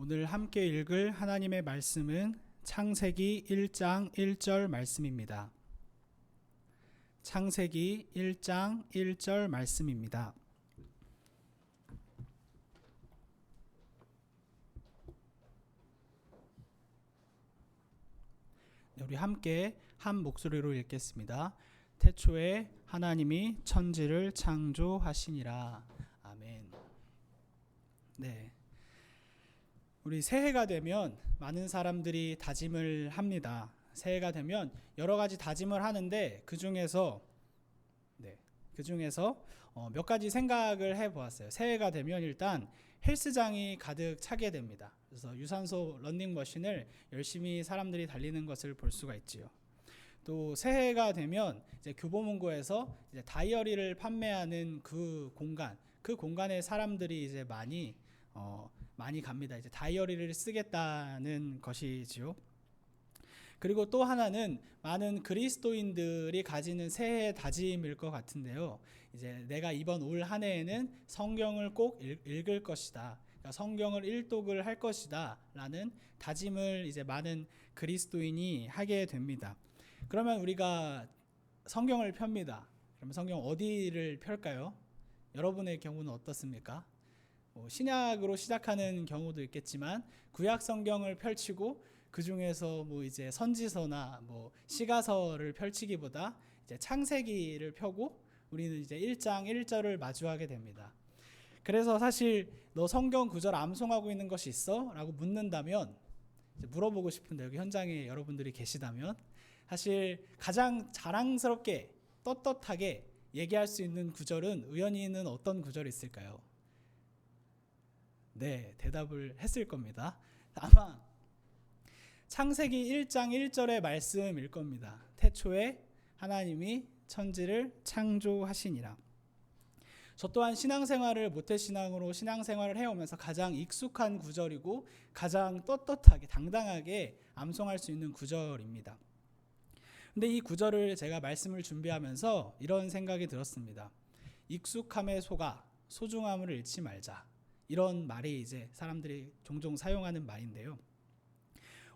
오늘 함께 읽을 하나님의 말씀은 창세기 1장 1절 말씀입니다. 창세기 1장 1절 말씀입니다. 우리 함께 한 목소리로 읽겠습니다. 태초에 하나님이 천지를 창조하시니라. 아멘. 네. 우리 새해가 되면 많은 사람들이 다짐을 합니다. 새해가 되면 여러 가지 다짐을 하는데 그 중에서 몇 가지 생각을 해보았어요. 새해가 되면 일단 헬스장이 가득 차게 됩니다. 그래서 유산소 런닝머신을 열심히 사람들이 달리는 것을 볼 수가 있지요. 또 새해가 되면 이제 교보문고에서 이제 다이어리를 판매하는 그 공간에 사람들이 이제 많이 갑니다. 이제 다이어리를 쓰겠다는 것이지요. 그리고 또 하나는 많은 그리스도인들이 가지는 새해 다짐일 것 같은데요. 이제 내가 이번 올 한 해에는 성경을 꼭 읽을 것이다. 그러니까 성경을 일독을 할 것이다. 라는 다짐을 이제 많은 그리스도인이 하게 됩니다. 그러면 우리가 성경을 펴니다. 그러면 성경 어디를 펼까요? 여러분의 경우는 어떻습니까? 신약으로 시작하는 경우도 있겠지만 구약 성경을 펼치고 그 중에서 이제 선지서나 시가서를 펼치기보다 이제 창세기를 펴고 우리는 이제 1장 1절을 마주하게 됩니다. 그래서 사실 너 성경 구절 암송하고 있는 것이 있어? 라고 묻는다면 이제 물어보고 싶은데 여기 현장에 여러분들이 계시다면 사실 가장 자랑스럽게 떳떳하게 얘기할 수 있는 구절은 의연이는 어떤 구절이 있을까요? 네, 대답을 했을 겁니다. 아마 창세기 1장 1절의 말씀일 겁니다. 태초에 하나님이 천지를 창조하시니라. 저 또한 신앙생활을 모태신앙으로 신앙생활을 해오면서 가장 익숙한 구절이고 가장 떳떳하게 당당하게 암송할 수 있는 구절입니다. 근데 이 구절을 제가 말씀을 준비하면서 이런 생각이 들었습니다. 익숙함에 속아 소중함을 잃지 말자. 이런 말이 이제 사람들이 종종 사용하는 말인데요.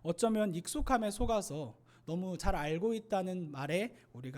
어쩌면 익숙함에 속아서 너무 잘 알고 있다는 말에 우리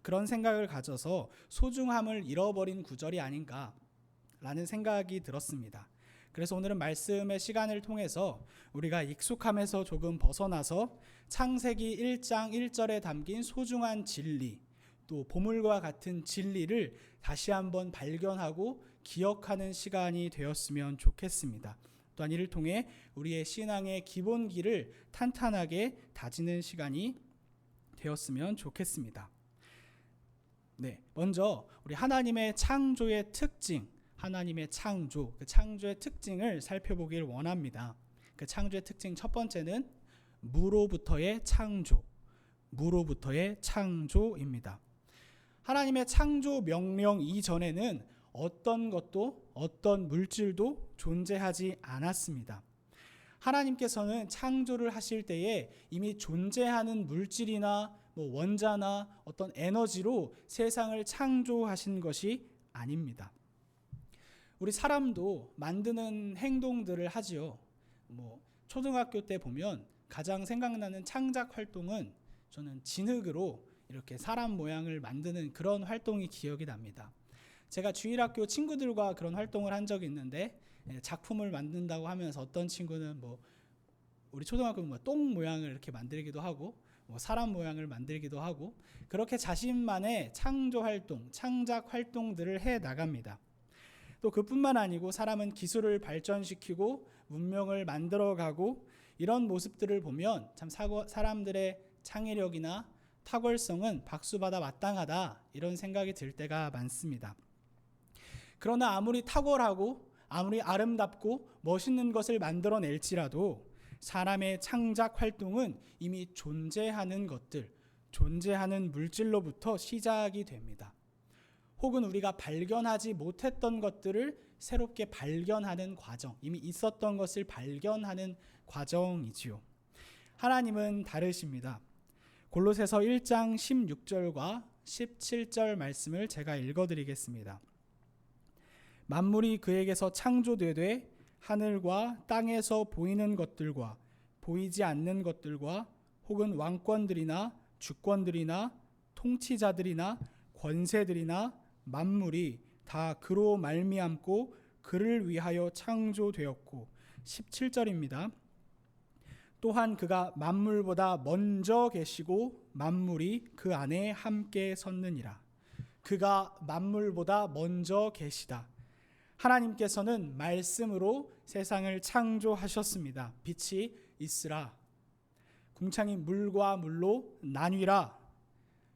그런 생각을 가져서 소중함을 잃어버린 구절이 아닌가라는 생각이 들었습니다. 그래서 오늘은 말씀의 시간을 통해서 우리가 익숙함에서 조금 벗어나서 창세기 1장 1절에 담긴 소중한 진리, 또 보물과 같은 진리를 다시 한번 발견하고 기억하는 시간이 되었으면 좋겠습니다. 또한 이를 통해 우리의 신앙의 기본기를 탄탄하게 다지는 시간이 되었으면 좋겠습니다. 네, 먼저 우리 하나님의 창조의 특징, 하나님의 창조, 그 창조의 특징을 살펴보길 원합니다. 그 창조의 특징 첫 번째는 무로부터의 창조입니다. 하나님의 창조 명령 이전에는 어떤 것도 어떤 물질도 존재하지 않았습니다. 하나님께서는 창조를 하실 때에 이미 존재하는 물질이나 원자나 어떤 에너지로 세상을 창조하신 것이 아닙니다. 우리 사람도 만드는 행동들을 하지요. 초등학교 때 보면 가장 생각나는 창작 활동은 저는 진흙으로 이렇게 사람 모양을 만드는 그런 활동이 기억이 납니다. 제가 주일학교 친구들과 그런 활동을 한 적이 있는데 작품을 만든다고 하면서 어떤 친구는 우리 초등학교는 똥 모양을 이렇게 만들기도 하고 사람 모양을 만들기도 하고 그렇게 자신만의 창조 활동, 창작 활동들을 해 나갑니다. 또 그뿐만 아니고 사람은 기술을 발전시키고 문명을 만들어가고 이런 모습들을 보면 참 사람들의 창의력이나 탁월성은 박수받아 마땅하다 이런 생각이 들 때가 많습니다. 그러나 아무리 탁월하고 아무리 아름답고 멋있는 것을 만들어낼지라도 사람의 창작 활동은 이미 존재하는 것들, 존재하는 물질로부터 시작이 됩니다. 혹은 우리가 발견하지 못했던 것들을 새롭게 발견하는 과정, 이미 있었던 것을 발견하는 과정이지요. 하나님은 다르십니다. 골로새서 1장 16절과 17절 말씀을 제가 읽어드리겠습니다. 만물이 그에게서 창조되되 하늘과 땅에서 보이는 것들과 보이지 않는 것들과 혹은 왕권들이나 주권들이나 통치자들이나 권세들이나 만물이 다 그로 말미암고 그를 위하여 창조되었고 17절입니다. 또한 그가 만물보다 먼저 계시고 만물이 그 안에 함께 섰느니라. 그가 만물보다 먼저 계시다. 하나님께서는 말씀으로 세상을 창조하셨습니다. 빛이 있으라. 궁창이 물과 물로 나뉘라.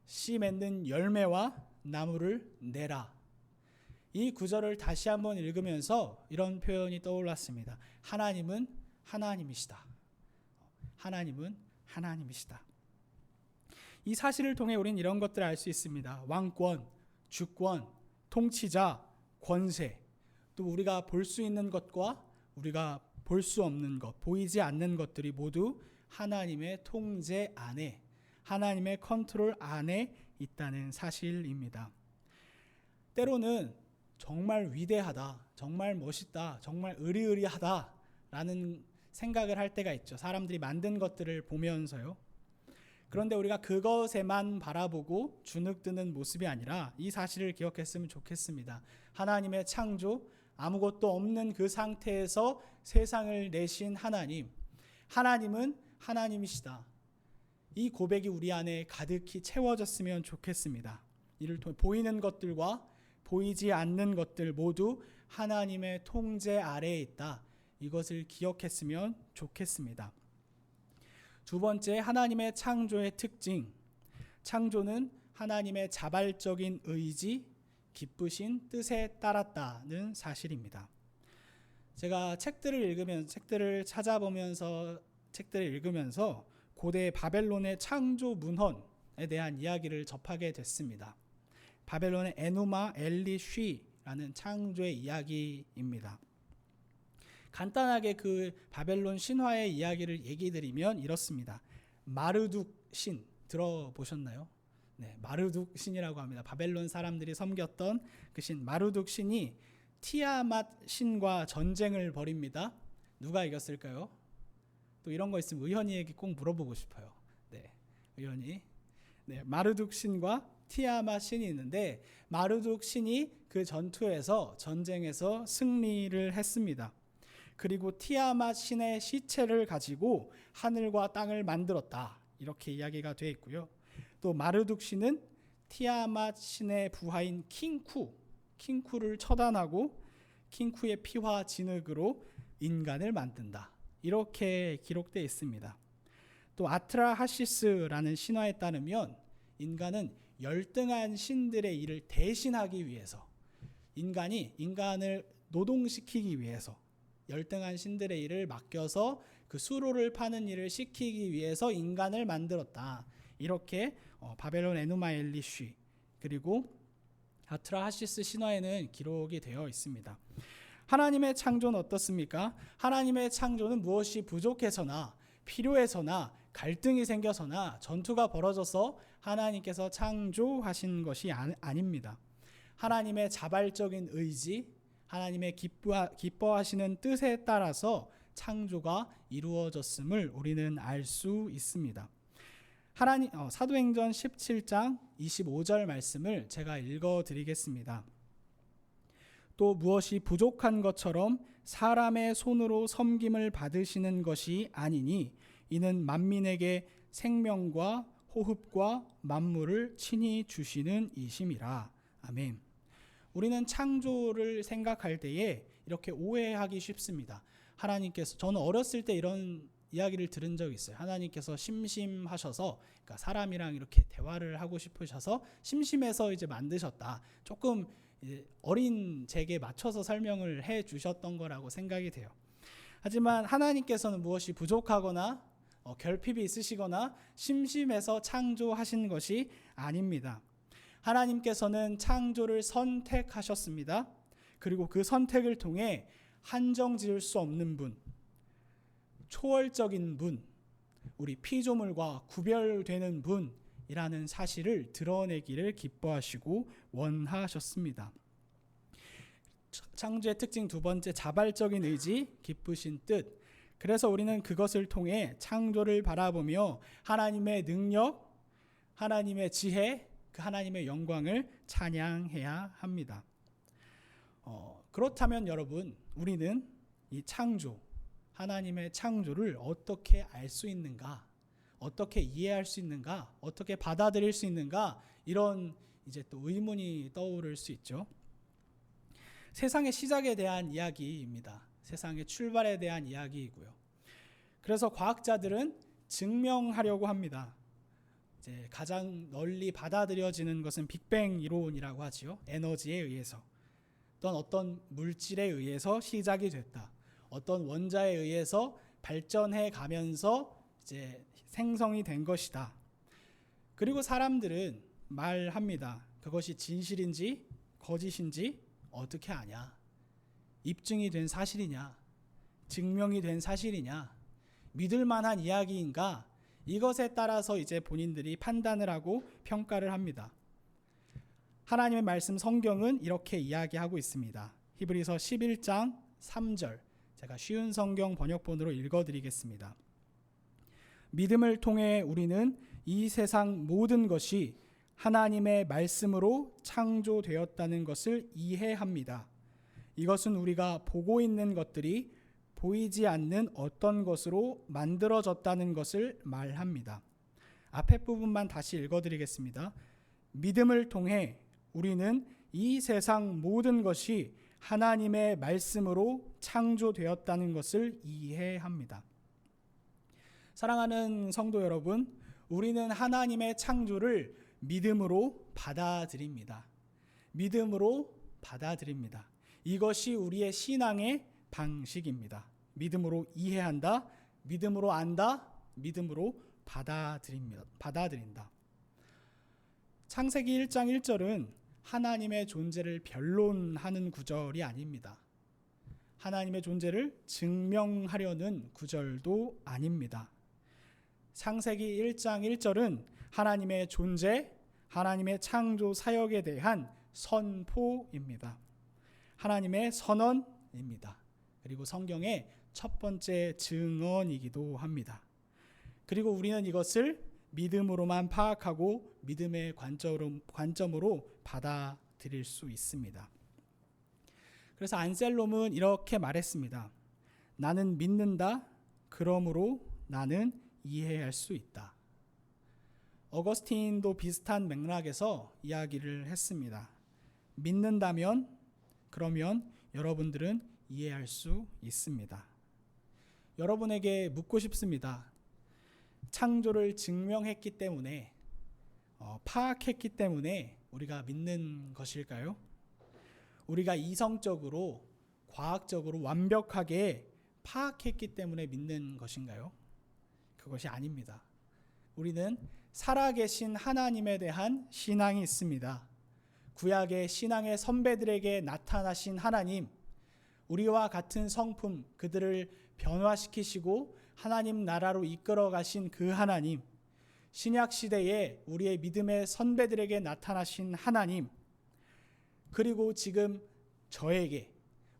씨 맺는 열매와 나무를 내라. 이 구절을 다시 한번 읽으면서 이런 표현이 떠올랐습니다. 하나님은 하나님이시다. 하나님은 하나님이시다. 이 사실을 통해 우리는 이런 것들을 알 수 있습니다. 왕권, 주권, 통치자, 권세, 또 우리가 볼 수 있는 것과 우리가 볼 수 없는 것, 보이지 않는 것들이 모두 하나님의 통제 안에, 하나님의 컨트롤 안에 있다는 사실입니다. 때로는 정말 위대하다, 정말 멋있다, 정말 의리의리하다라는 생각을 할 때가 있죠. 사람들이 만든 것들을 보면서요. 그런데 우리가 그것에만 바라보고 주눅드는 모습이 아니라 이 사실을 기억했으면 좋겠습니다. 하나님의 창조, 아무것도 없는 그 상태에서 세상을 내신 하나님, 하나님은 하나님이시다. 이 고백이 우리 안에 가득히 채워졌으면 좋겠습니다. 이를 통해 보이는 것들과 보이지 않는 것들 모두 하나님의 통제 아래에 있다. 이것을 기억했으면 좋겠습니다. 두 번째, 하나님의 창조의 특징. 창조는 하나님의 자발적인 의지, 기쁘신 뜻에 따랐다는 사실입니다. 제가 책들을 찾아보면서 책들을 읽으면서 고대 바벨론의 창조 문헌에 대한 이야기를 접하게 됐습니다. 바벨론의 에누마 엘리쉬라는 창조의 이야기입니다. 간단하게 그 바벨론 신화의 이야기를 얘기 드리면 이렇습니다. 마르둑 신 들어보셨나요? 네, 마르둑 신이라고 합니다. 바벨론 사람들이 섬겼던 그 신 마르둑 신이 티아맛 신과 전쟁을 벌입니다. 누가 이겼을까요? 또 이런 거 있으면 의현이에게 꼭 물어보고 싶어요. 네, 의현이. 네, 마르둑 신과 티아맛 신이 있는데 마르둑 신이 그 전쟁에서 승리를 했습니다. 그리고 티아맛 신의 시체를 가지고 하늘과 땅을 만들었다. 이렇게 이야기가 되어 있고요. 또 마르둑 신은 티아맛 신의 부하인 킹쿠를 처단하고 킹쿠의 피와 진흙으로 인간을 만든다. 이렇게 기록되어 있습니다. 또 아트라하시스라는 신화에 따르면 인간은 열등한 신들의 일을 대신하기 위해서, 인간을 노동시키기 위해서 열등한 신들의 일을 맡겨서 그 수로를 파는 일을 시키기 위해서 인간을 만들었다. 이렇게 바벨론 에누마 엘리쉬 그리고 아트라하시스 신화에는 기록이 되어 있습니다. 하나님의 창조는 어떻습니까? 하나님의 창조는 무엇이 부족해서나 필요해서나 갈등이 생겨서나 전투가 벌어져서 하나님께서 창조하신 것이 아닙니다. 하나님의 자발적인 의지, 하나님의 기뻐하시는 뜻에 따라서 창조가 이루어졌음을 우리는 알 수 있습니다. 사도행전 17장 25절 말씀을 제가 읽어드리겠습니다. 또 무엇이 부족한 것처럼 사람의 손으로 섬김을 받으시는 것이 아니니 이는 만민에게 생명과 호흡과 만물을 친히 주시는 이심이라. 아멘. 우리는 창조를 생각할 때에 이렇게 오해하기 쉽습니다. 하나님께서, 저는 어렸을 때 이런 이야기를 들은 적이 있어요. 하나님께서 심심하셔서, 그러니까 사람이랑 이렇게 대화를 하고 싶으셔서 심심해서 이제 만드셨다. 조금 어린 제게 맞춰서 설명을 해 주셨던 거라고 생각이 돼요. 하지만 하나님께서는 무엇이 부족하거나 결핍이 있으시거나 심심해서 창조하신 것이 아닙니다. 하나님께서는 창조를 선택하셨습니다. 그리고 그 선택을 통해 한정 지을 수 없는 분, 초월적인 분, 우리 피조물과 구별되는 분이라는 사실을 드러내기를 기뻐하시고 원하셨습니다. 창조의 특징 두 번째, 자발적인 의지, 기쁘신 뜻. 그래서 우리는 그것을 통해 창조를 바라보며 하나님의 능력, 하나님의 지혜, 그 하나님의 영광을 찬양해야 합니다. 그렇다면 여러분, 우리는 이 창조, 하나님의 창조를 어떻게 알 수 있는가? 어떻게 이해할 수 있는가? 어떻게 받아들일 수 있는가? 이런 이제 또 의문이 떠오를 수 있죠. 세상의 시작에 대한 이야기입니다. 세상의 출발에 대한 이야기이고요. 그래서 과학자들은 증명하려고 합니다. 이제 가장 널리 받아들여지는 것은 빅뱅 이론이라고 하지요. 에너지에 의해서 어떤 물질에 의해서 시작이 됐다. 어떤 원자에 의해서 발전해 가면서 이제 생성이 된 것이다. 그리고 사람들은 말합니다. 그것이 진실인지 거짓인지 어떻게 아냐? 입증이 된 사실이냐? 증명이 된 사실이냐? 믿을 만한 이야기인가? 이것에 따라서 이제 본인들이 판단을 하고 평가를 합니다. 하나님의 말씀 성경은 이렇게 이야기하고 있습니다. 히브리서 11장 3절, 제가 쉬운 성경 번역본으로 읽어드리겠습니다. 믿음을 통해 우리는 이 세상 모든 것이 하나님의 말씀으로 창조되었다는 것을 이해합니다. 이것은 우리가 보고 있는 것들이 보이지 않는 어떤 것으로 만들어졌다는 것을 말합니다. 앞에 부분만 다시 읽어드리겠습니다. 믿음을 통해 우리는 이 세상 모든 것이 하나님의 말씀으로 창조되었다는 것을 이해합니다. 사랑하는 성도 여러분, 우리는 하나님의 창조를 믿음으로 받아들입니다. 믿음으로 받아들입니다. 이것이 우리의 신앙의 방식입니다. 믿음으로 이해한다, 믿음으로 안다, 믿음으로 받아들인다. 창세기 1장 1절은 하나님의 존재를 변론하는 구절이 아닙니다. 하나님의 존재를 증명하려는 구절도 아닙니다. 창세기 1장 1절은 하나님의 존재, 하나님의 창조 사역에 대한 선포입니다. 하나님의 선언입니다. 그리고 성경의 첫 번째 증언이기도 합니다. 그리고 우리는 이것을 믿음으로만 파악하고 믿음의 관점으로 받아들일 수 있습니다. 그래서 안셀롬은 이렇게 말했습니다. 나는 믿는다. 그러므로 나는 이해할 수 있다. 어거스틴도 비슷한 맥락에서 이야기를 했습니다. 믿는다면 그러면 여러분들은 이해할 수 있습니다. 여러분에게 묻고 싶습니다. 창조를 증명했기 때문에 파악했기 때문에 우리가 믿는 것일까요? 우리가 이성적으로 과학적으로 완벽하게 파악했기 때문에 믿는 것인가요? 그것이 아닙니다. 우리는 살아계신 하나님에 대한 신앙이 있습니다. 구약의 신앙의 선배들에게 나타나신 하나님, 우리와 같은 성품, 그들을 변화시키시고 하나님 나라로 이끌어 가신 그 하나님, 신약 시대에 우리의 믿음의 선배들에게 나타나신 하나님, 그리고 지금 저에게,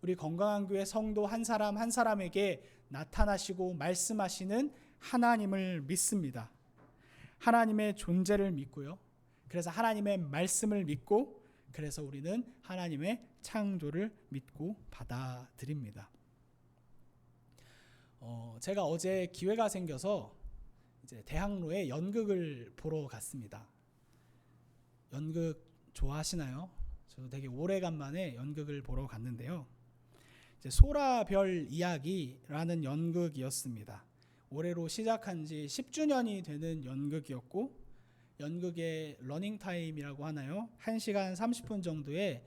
우리 건강한 교회 성도 한 사람 한 사람에게 나타나시고 말씀하시는 하나님을 믿습니다. 하나님의 존재를 믿고요. 그래서 하나님의 말씀을 믿고, 그래서 우리는 하나님의 창조를 믿고 받아들입니다. 제가 어제 기회가 생겨서 이제 대학로에 연극을 보러 갔습니다. 연극 좋아하시나요? 저도 되게 오래간만에 연극을 보러 갔는데요. 이제 소라별 이야기라는 연극이었습니다. 올해로 시작한 지 10주년이 되는 연극이었고, 연극의 러닝타임이라고 하나요? 1시간 30분 정도의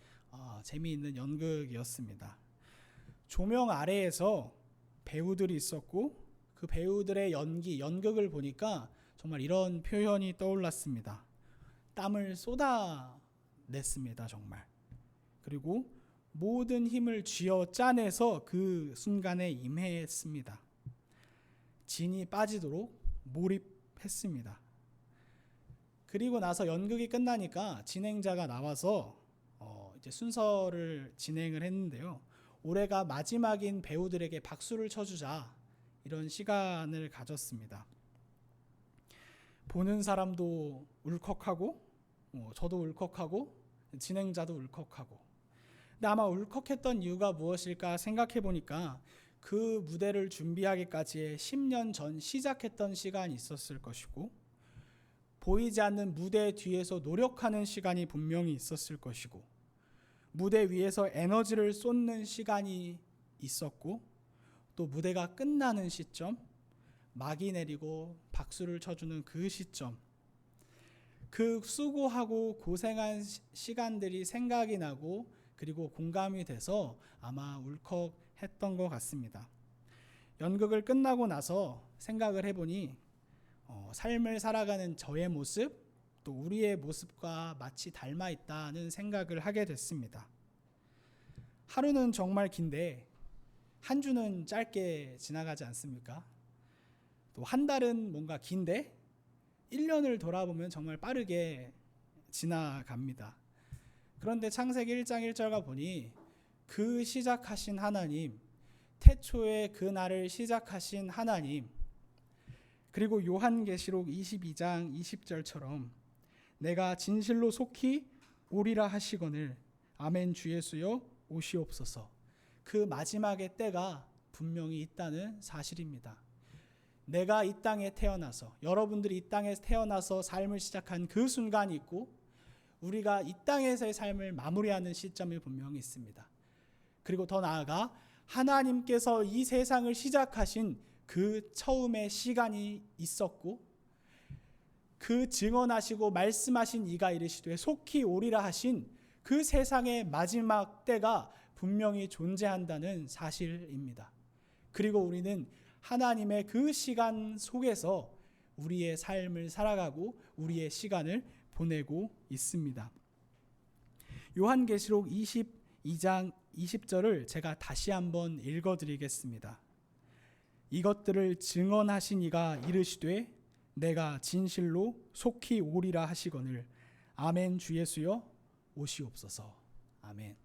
재미있는 연극이었습니다. 조명 아래에서 배우들이 있었고, 그 배우들의 연극을 보니까 정말 이런 표현이 떠올랐습니다. 땀을 쏟아냈습니다, 정말. 그리고 모든 힘을 쥐어 짜내서 그 순간에 임했습니다. 진이 빠지도록 몰입했습니다. 그리고 나서 연극이 끝나니까 진행자가 나와서 이제 순서를 진행을 했는데요. 올해가 마지막인 배우들에게 박수를 쳐주자, 이런 시간을 가졌습니다. 보는 사람도 울컥하고 저도 울컥하고 진행자도 울컥하고. 근데 아마 울컥했던 이유가 무엇일까 생각해 보니까 그 무대를 준비하기까지의 10년 전 시작했던 시간이 있었을 것이고, 보이지 않는 무대 뒤에서 노력하는 시간이 분명히 있었을 것이고, 무대 위에서 에너지를 쏟는 시간이 있었고, 또 무대가 끝나는 시점, 막이 내리고 박수를 쳐주는 그 시점, 그 수고하고 고생한 시간들이 생각이 나고 그리고 공감이 돼서 아마 울컥했던 것 같습니다. 연극을 끝나고 나서 생각을 해보니 삶을 살아가는 저의 모습, 또 우리의 모습과 마치 닮아 있다는 생각을 하게 됐습니다. 하루는 정말 긴데 한 주는 짧게 지나가지 않습니까? 또 한 달은 뭔가 긴데 1년을 돌아보면 정말 빠르게 지나갑니다. 그런데 창세기 1장 1절과 보니 그 시작하신 하나님, 태초에 그 날을 시작하신 하나님, 그리고 요한계시록 22장 20절처럼 내가 진실로 속히 오리라 하시거늘 아멘 주 예수여 오시옵소서, 그 마지막의 때가 분명히 있다는 사실입니다. 내가 이 땅에 태어나서, 여러분들이 이 땅에 태어나서 삶을 시작한 그 순간이 있고, 우리가 이 땅에서의 삶을 마무리하는 시점이 분명히 있습니다. 그리고 더 나아가 하나님께서 이 세상을 시작하신 그 처음의 시간이 있었고, 그 증언하시고 말씀하신 이가 이르시되 속히 오리라 하신 그 세상의 마지막 때가 분명히 존재한다는 사실입니다. 그리고 우리는 하나님의 그 시간 속에서 우리의 삶을 살아가고 우리의 시간을 보내고 있습니다. 요한계시록 22장 20절을 제가 다시 한번 읽어드리겠습니다. 이것들을 증언하신 이가 이르시되 내가 진실로 속히 오리라 하시거늘 아멘 주 예수여 오시옵소서. 아멘.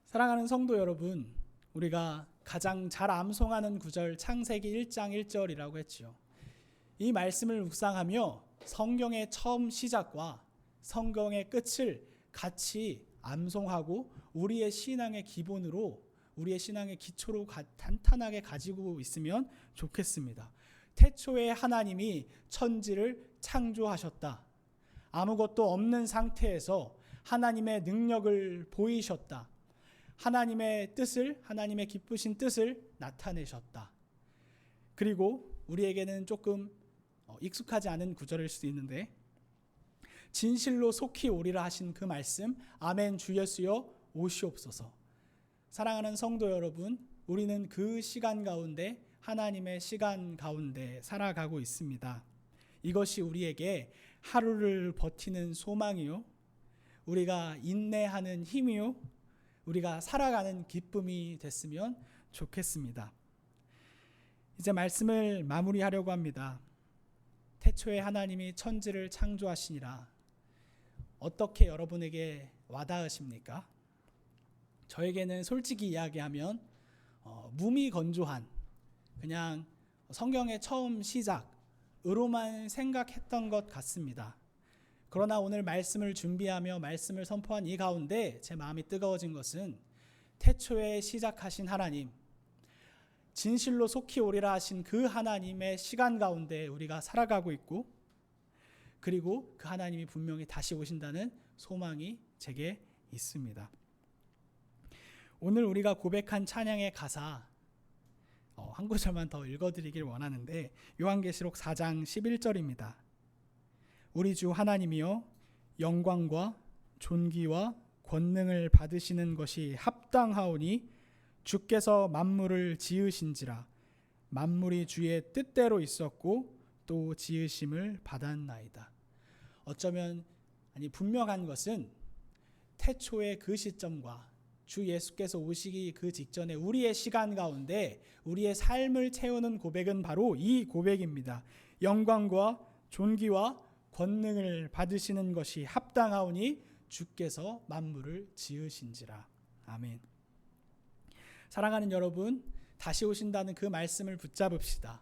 사랑하는 성도 여러분, 우리가 가장 잘 암송하는 구절 창세기 1장 1절이라고 했지요. 이 말씀을 묵상하며 성경의 처음 시작과 성경의 끝을 같이 암송하고 우리의 신앙의 기본으로, 우리의 신앙의 기초로 탄탄하게 가지고 있으면 좋겠습니다. 태초에 하나님이 천지를 창조하셨다. 아무것도 없는 상태에서 하나님의 능력을 보이셨다. 하나님의 뜻을, 하나님의 기쁘신 뜻을 나타내셨다. 그리고 우리에게는 조금 익숙하지 않은 구절일 수도 있는데, 진실로 속히 오리라 하신 그 말씀, 아멘 주 예수여 오시옵소서. 사랑하는 성도 여러분, 우리는 그 시간 가운데, 하나님의 시간 가운데 살아가고 있습니다. 이것이 우리에게 하루를 버티는 소망이요, 우리가 인내하는 힘이요, 우리가 살아가는 기쁨이 됐으면 좋겠습니다. 이제 말씀을 마무리하려고 합니다. 태초에 하나님이 천지를 창조하시니라. 어떻게 여러분에게 와닿으십니까? 저에게는 솔직히 이야기하면 무미건조한, 그냥 성경의 처음 시작으로만 생각했던 것 같습니다. 그러나 오늘 말씀을 준비하며 말씀을 선포한 이 가운데 제 마음이 뜨거워진 것은 태초에 시작하신 하나님, 진실로 속히 오리라 하신 그 하나님의 시간 가운데 우리가 살아가고 있고, 그리고 그 하나님이 분명히 다시 오신다는 소망이 제게 있습니다. 오늘 우리가 고백한 찬양의 가사 한 구절만 더 읽어드리길 원하는데, 요한계시록 4장 11절입니다. 우리 주 하나님이여 영광과 존귀와 권능을 받으시는 것이 합당하오니 주께서 만물을 지으신지라. 만물이 주의 뜻대로 있었고 또 지으심을 받았나이다. 어쩌면 분명한 것은 태초의 그 시점과 주 예수께서 오시기 그 직전에 우리의 시간 가운데 우리의 삶을 채우는 고백은 바로 이 고백입니다. 영광과 존귀와 권능을 받으시는 것이 합당하오니 주께서 만물을 지으신지라. 아멘. 사랑하는 여러분, 다시 오신다는 그 말씀을 붙잡읍시다.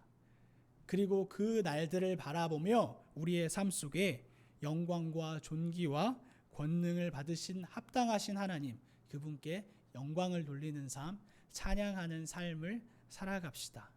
그리고 그 날들을 바라보며 우리의 삶 속에 영광과 존귀와 권능을 받으신 합당하신 하나님, 그분께 영광을 돌리는 삶, 찬양하는 삶을 살아갑시다.